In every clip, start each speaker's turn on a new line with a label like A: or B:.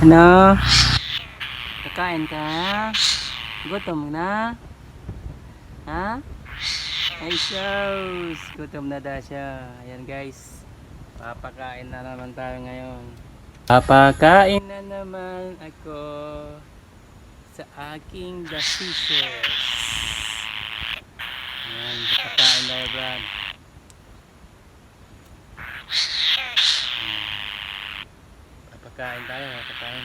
A: Ano? Kakain ka? Gutom na? Ha? Ay sus! Gutom na daw siya. Ayan guys. Papakain na naman tayo ngayon. Papakain na naman ako sa aking The Fishes. Ayan, papakain tayo Brad. Papakain tayo, papakain.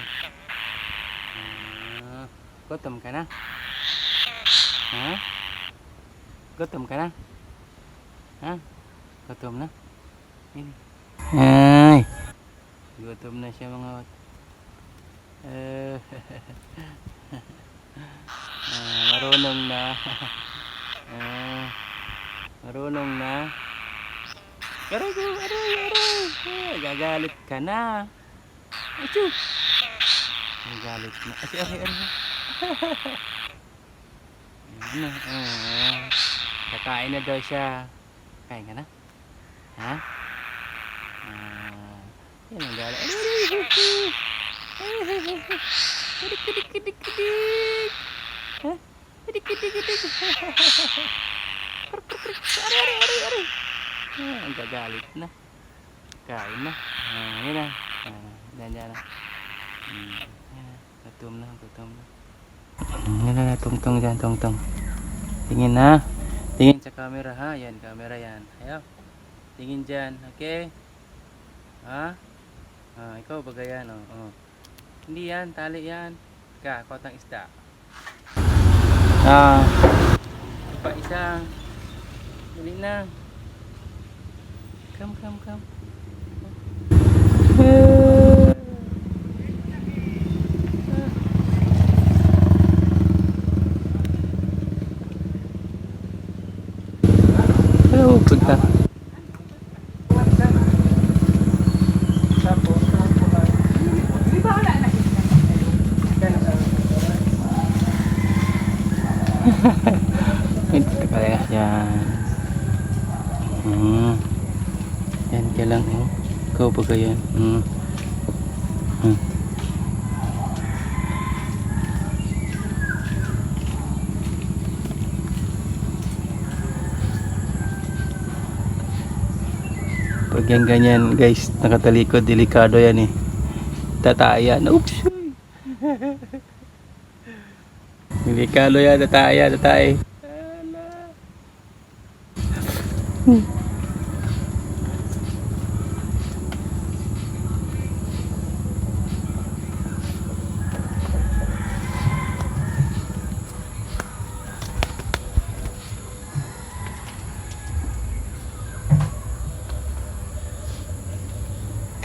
A: Gutom ka na? Ha? Gutom ka na? Ha? Gutom na? Ini. Ay! Gutom na siya mga marunong na. Marunong na. Aray! Gagalit ka na. Achoo! Gagalit na. Aray. Kakain na daw siya. Kain ka na? Ha? Yan ang galit. Kidik. Ha? Kidik. Aray. Ang gagalit na. Kain na. Yan na. Yan na. Gutom na. Yan na, tungtong dyan, tungtong. Tingin na. Tingin sa camera ha. Yan, camera yan. Ayaw. Tingin dyan, okay? Ha? Ikaw baga yan, oh. Hindi yan, tali yan. Kotang isda. Pa isa. Dali na. Come. Pagka ito kaya yan. Yan ka lang ikaw ba yan? Pag yan ganyan guys, nakatalikod, delikado yan tatayan. Oops. Delikado yan, tatay.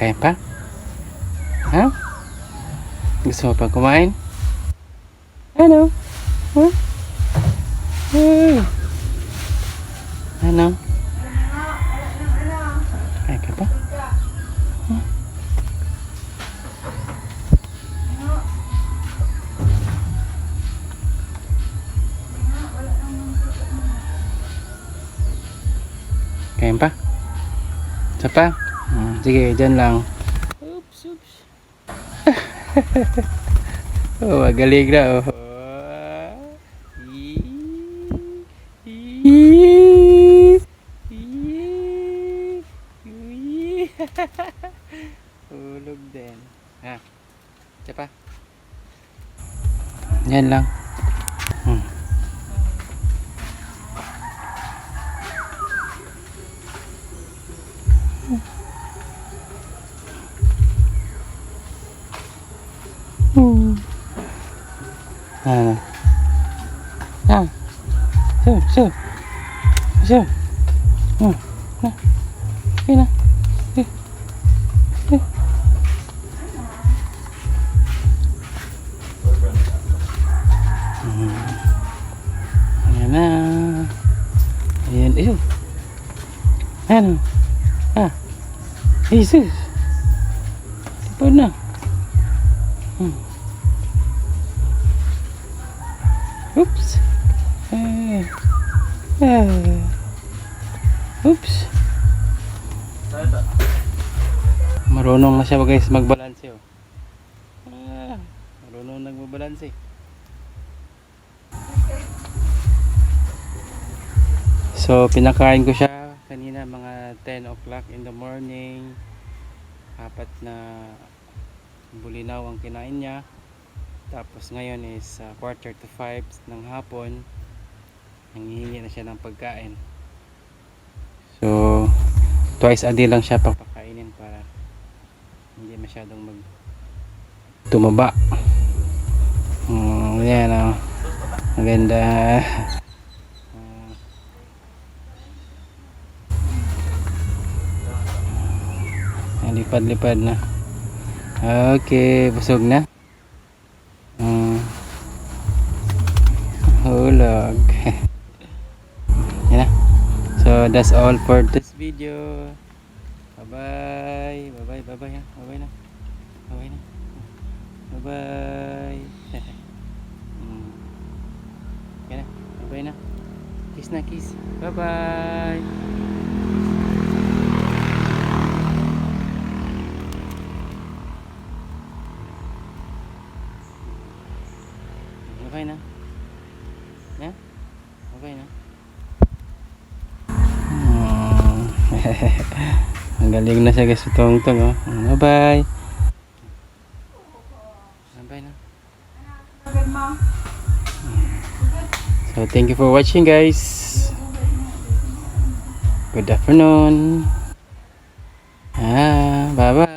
A: Kain pa? Ha? Gusto mo pa kumain? Ano? Huh? Ano? Kain ka pa? Huh? Kain pa? Isa pa? Sige, dyan lang. Oops. Magaling na Hulog din. Isa pa? Yan lang. So. Na. Ayan na. Ayan. Ano? Jesus. Tipod na. Oops. Oops. Marunong na siya guys magbalanse Marunong nagbabalanse. So, pinakain ko siya kanina mga 10 o'clock in the morning. 4 na bulinaw ang kinain niya. Tapos ngayon is 4:45 ng hapon. Nanghihingi na siya ng pagkain. So, twice a day lang siya papakainin para hindi masyadong tumaba. Yan o. Maganda. Lipad-lipad na. Okay, busog na. Hulog. Yan na. So that's all for this video. Bye bye. Bye bye. Bye bye. Bye bye na. Bye bye na. Bye bye. Yan na. Bye bye na. Kiss na, kiss. Bye bye. Okay na. Yeah? Okay na. Ang galing na siya guys. Tong-tong oh. Bye-bye. Bye-bye na. So thank you for watching guys. Good afternoon. Bye-bye.